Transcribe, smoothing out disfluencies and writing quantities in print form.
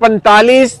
45